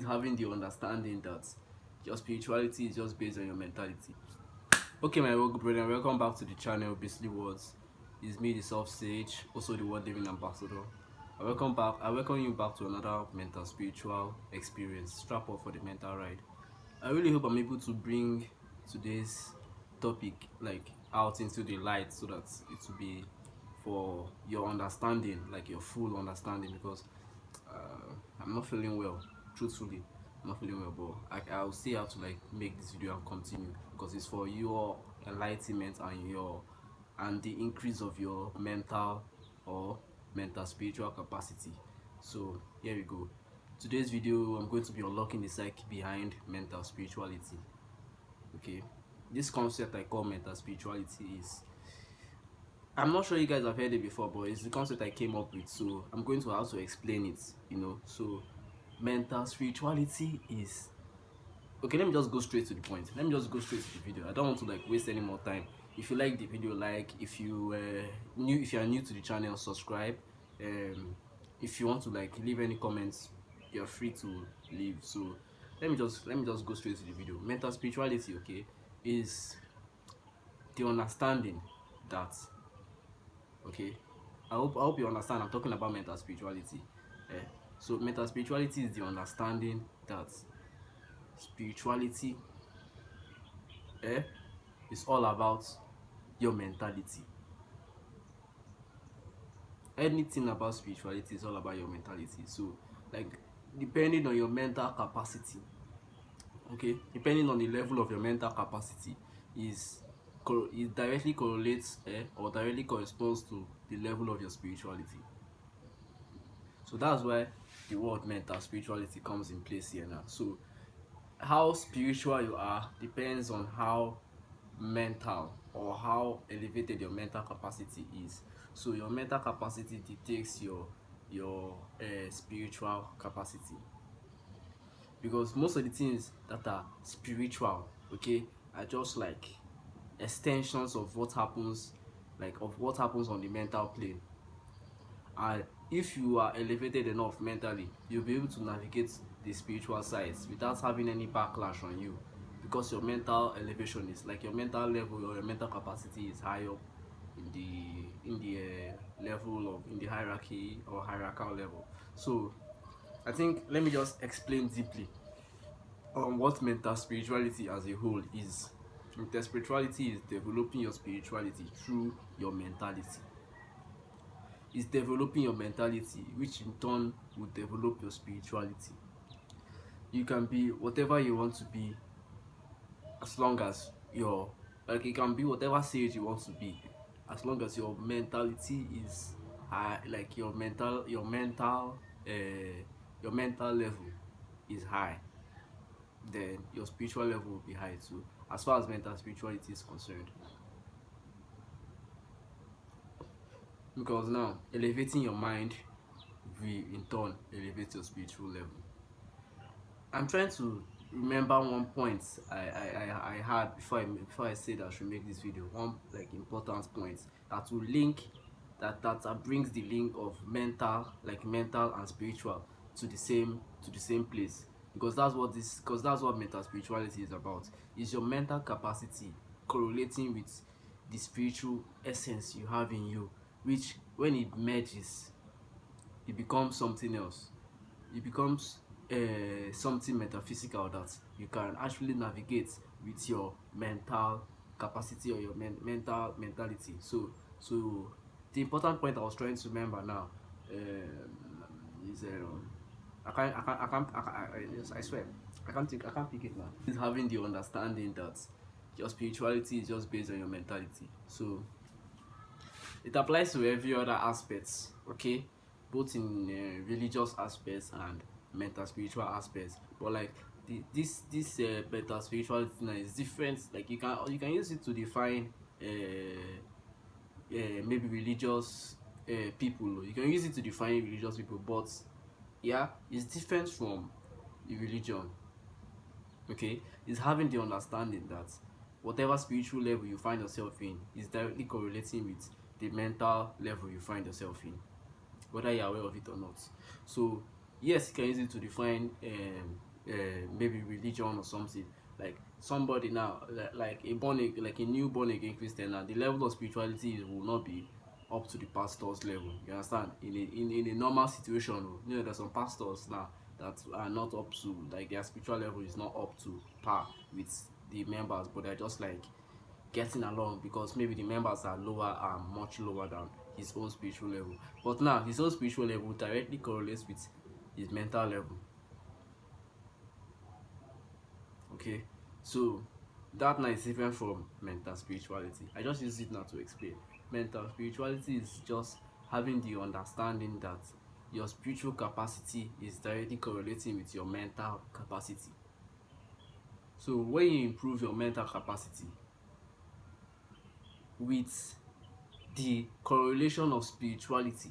is having the understanding that your spirituality is just based on your mentality. Okay, my good brother, welcome back to the channel. Basically, Words is me, the Soft Sage, also the Word Living Ambassador. I welcome back. I welcome you back to another mental spiritual experience. Strap up for the mental ride. I really hope I'm able to bring today's topic out into the light so that it will be for your understanding, like your full understanding, because I'm not feeling well, truthfully. I'm not feeling well, but I'll still have to make this video and continue because it's for your enlightenment and the increase of your mental spiritual capacity. So here we go. Today's video, I'm going to be unlocking the psyche behind mental spirituality. Okay, this concept I call mental spirituality is, I'm not sure you guys have heard it before, but it's the concept I came up with, so I'm going to have to explain it. So mental spirituality is, okay, let me just go straight to the point. Let me just go straight to the video. I don't want to waste any more time. If you like the video, if you are new to the channel, subscribe. If you want to leave any comments, you're free to leave. So let me just go straight to the video. Mental spirituality, okay, is the understanding that, okay, I hope you understand I'm talking about mental spirituality. So mental spirituality is the understanding that spirituality is all about your mentality. Anything about spirituality is all about your mentality. So depending on your mental capacity, okay, depending on the level of your mental capacity is it directly correlates or directly corresponds to the level of your spirituality. So that's why the word mental spirituality comes in place here now. So how spiritual you are depends on how mental or how elevated your mental capacity is. So your mental capacity dictates your spiritual capacity, because most of the things that are spiritual, okay, are just extensions of what happens on the mental plane. And if you are elevated enough mentally, you'll be able to navigate the spiritual sides without having any backlash on you, because your mental elevation is your mental level or your mental capacity is high up in the level of in the hierarchy or hierarchical level. So I think let me just explain deeply on what mental spirituality as a whole is. Mental spirituality is developing your spirituality through your mentality. Is developing your mentality, which in turn will develop your spirituality. You can be whatever you want to be, as long as you can be whatever stage you want to be, as long as your mentality is high, your mental level is high, then your spiritual level will be high too, as far as mental spirituality is concerned. Because now elevating your mind will in turn elevate your spiritual level. I'm trying to remember one point I had before I said I should make this video. One important point that will link that brings the link of mental and spiritual to the same place, because that's what mental spirituality is about. Is your mental capacity correlating with the spiritual essence you have in you, which when it merges, it becomes something else. It becomes something metaphysical that you can actually navigate with your mental capacity or your mentality. So the important point I was trying to remember now is I swear I can't pick it now. Is having the understanding that your spirituality is just based on your mentality. So it applies to every other aspects, okay, both in religious aspects and mental spiritual aspects. But this mental spirituality now is different. You can use it to define maybe religious people. You can use it to define religious people, but yeah, it's different from the religion. Okay, is having the understanding that whatever spiritual level you find yourself in is directly correlating with the mental level you find yourself in, whether you're aware of it or not. So yes, you can use it to define maybe religion or something. Like somebody now, like a born again, like a new born again Christian, now the level of spirituality will not be up to the pastor's level. You understand? In a normal situation, you know, there's some pastors now that are not up to, like, their spiritual level is not up to par with the members, but they're just like getting along because maybe the members are much lower than his own spiritual level. But now his own spiritual level directly correlates with his mental level. Okay, so that now is different from mental spirituality. I just use it now to explain. Mental spirituality is just having the understanding that your spiritual capacity is directly correlating with your mental capacity. So when you improve your mental capacity with the correlation of spirituality,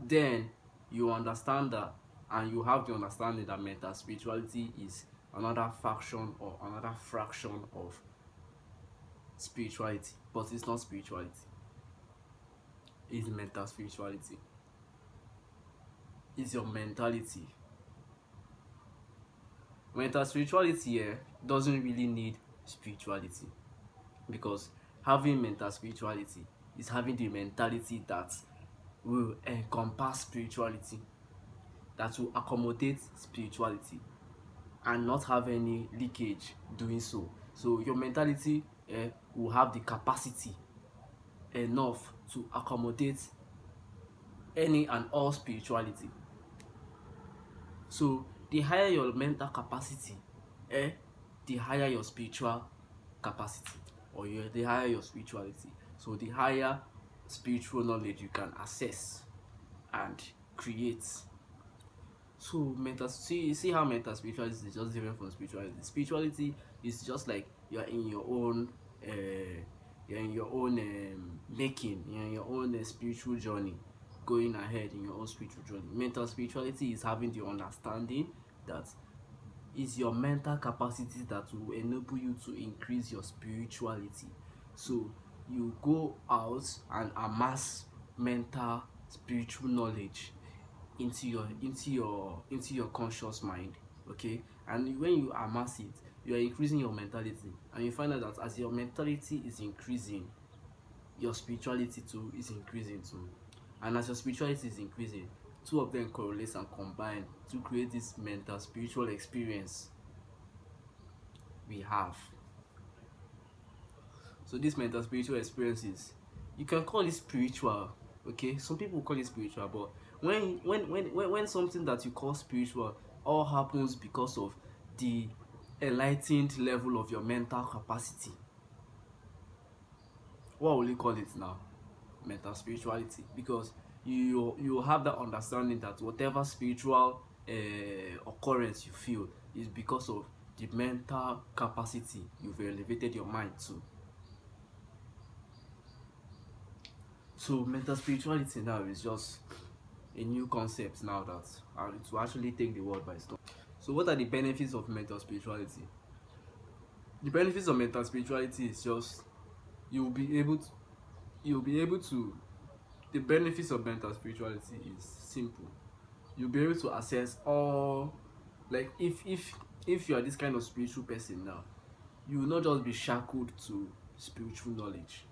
then you understand that, and you have the understanding that mental spirituality is another faction or another fraction of spirituality, but it's not spirituality, it's mental spirituality. It's your mentality. Mental spirituality doesn't really need spirituality, because having mental spirituality is having the mentality that will encompass spirituality, that will accommodate spirituality and not have any leakage doing so. So your mentality will have the capacity enough to accommodate any and all spirituality. So the higher your mental capacity, the higher your spiritual capacity, or the higher your spirituality. So the higher spiritual knowledge you can access and create. So mental, see how mental spirituality is just different from spirituality. Spirituality is just like you're in your own making, you're in your own spiritual journey, going ahead in your own spiritual journey. Mental spirituality is having the understanding that is your mental capacity that will enable you to increase your spirituality. So you go out and amass mental spiritual knowledge into your conscious mind. Okay, and when you amass it, you are increasing your mentality, and you find out that as your mentality is increasing, your spirituality too is increasing too. And as your spirituality is increasing, two of them correlate and combine to create this mental spiritual experience we have. So this mental spiritual experiences, you can call it spiritual. Okay, some people call it spiritual, but when something that you call spiritual all happens because of the enlightened level of your mental capacity, what will you call it now? Mental spirituality. Because you have that understanding that whatever spiritual occurrence you feel is because of the mental capacity you've elevated your mind to. So mental spirituality now is just a new concept now that it will actually take the world by storm. So what are the benefits of mental spirituality? The benefits of mental spirituality is just you'll be able to the benefits of mental spirituality is simple. You'll be able to access all, like, if you are this kind of spiritual person now, you will not just be shackled to spiritual knowledge.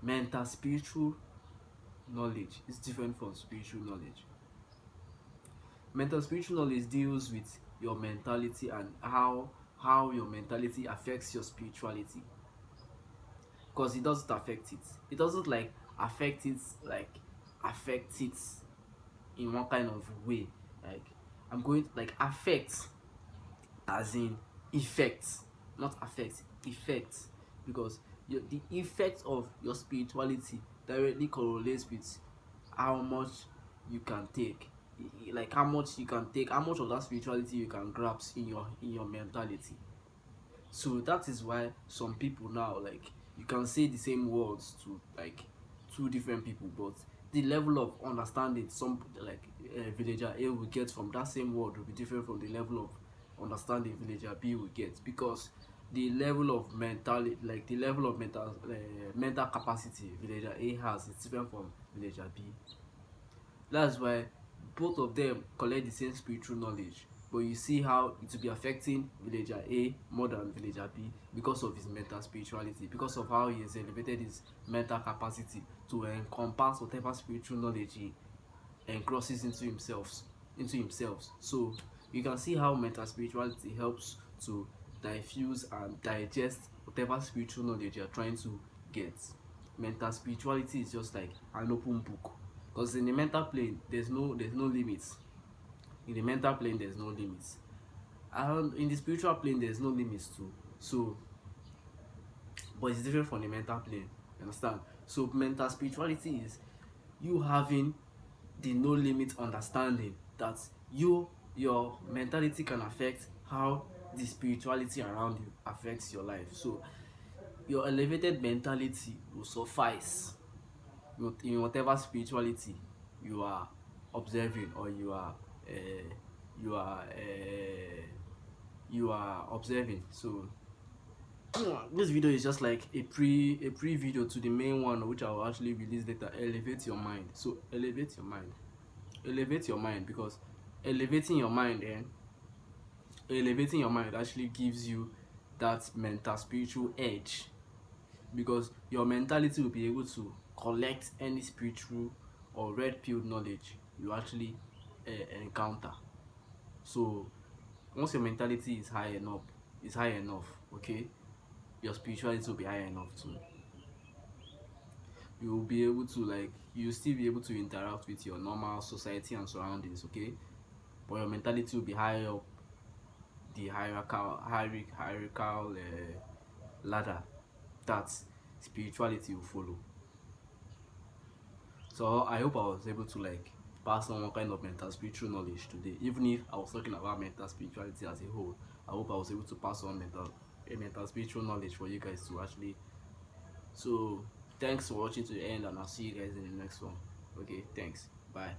Mental spiritual knowledge is different from spiritual knowledge. Mental spiritual knowledge deals with your mentality and how your mentality affects your spirituality, because it doesn't affect it. It doesn't like affect it in one kind of way. Like, I'm going to like affect as in effect, not affect, effect. Because the effect of your spirituality directly correlates with how much you can take, like how much you can take, how much of that spirituality you can grasp in your mentality. So that is why some people now, like, you can say the same words to like two different people, but the level of understanding some like villager A will get from that same word will be different from the level of understanding villager B will get, because the level of mental capacity villager A has is different from villager B. That's why both of them collect the same spiritual knowledge, but you see how it will be affecting villager A more than villager B because of his mental spirituality, because of how he has elevated his mental capacity to encompass whatever spiritual knowledge he crosses into himself. So you can see how mental spirituality helps to diffuse and digest whatever spiritual knowledge you're trying to get. Mental spirituality is just like an open book, because in the mental plane there's no limits. In the mental plane there's no limits, and in the spiritual plane there's no limits too. So but it's different from the mental plane, you understand? So mental spirituality is you having the no limit understanding that your mentality can affect how the spirituality around you affects your life. So your elevated mentality will suffice in whatever spirituality you are observing, or you are observing. So this video is just like a pre video to the main one, which I will actually release later. Elevate your mind. So elevate your mind, because elevating your mind actually gives you that mental spiritual edge, because your mentality will be able to collect any spiritual or red pill knowledge you actually encounter. So once your mentality is high enough, okay, your spirituality will be high enough too. You will be able to, like, you'll still be able to interact with your normal society and surroundings, okay, but your mentality will be high up the hierarchical ladder that spirituality will follow. So I hope I was able to, like, pass on one kind of mental spiritual knowledge today. Even if I was talking about mental spirituality as a whole, I hope I was able to pass on mental spiritual knowledge for you guys to actually. So thanks for watching to the end, and I'll see you guys in the next one. Okay, thanks, bye.